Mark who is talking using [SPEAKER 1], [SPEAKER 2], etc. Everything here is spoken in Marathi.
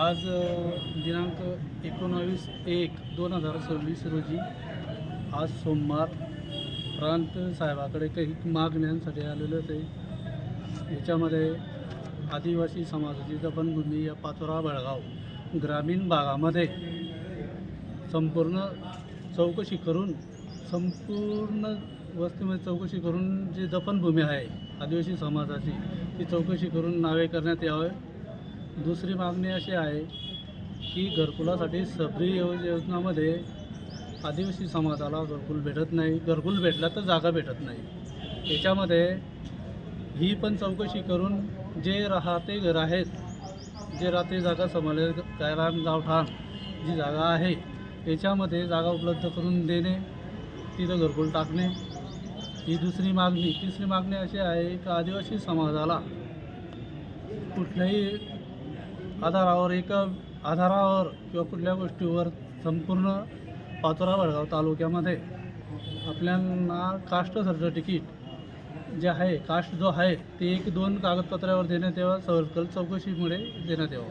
[SPEAKER 1] आज दिनांक 19/1/2026 रोजी आज सोमवार प्रांत साहेबाकडे काही मागण्यांसाठी आलेलो आहे. याच्यामध्ये आदिवासी समाजाची जपणभूमी या पाचोरा बेळगाव ग्रामीण भागामध्ये संपूर्ण चौकशी करून संपूर्ण वस्तीमध्ये चौकशी करून जी दफनभूमी आहे आदिवासी समाजाची ती चौकशी करून नावे करण्यात यावे. दुसरी मागणी अशी आहे की घरकुलासाठी सबरी योजनामध्ये आदिवासी समाजाला घरकुल भेटत नाही. घरकुल भेटला तर जागा भेटत नाही. याच्यामध्ये ही पण चौकशी करून जे राहते घर आहेत, जे राहते जागा समाले कायरान गावठाण जी जागा आहे याच्यामध्ये जागा उपलब्ध करून देणे, तिथं घरकुल टाकणे ही दुसरी मागणी. तिसरी मागणी अशी आहे की आदिवासी समाजाला कुठल्याही आधारावर किंवा कुठल्या गोष्टीवर संपूर्ण पाचोरा बेळगाव तालुक्यामध्ये आपल्याला कास्ट सर्टिफिकेट जे आहे, कास्ट जो आहे ते 1-2 कागदपत्रावर देण्यात यावं, सर्कल चौकशीमुळे देण्यात यावं.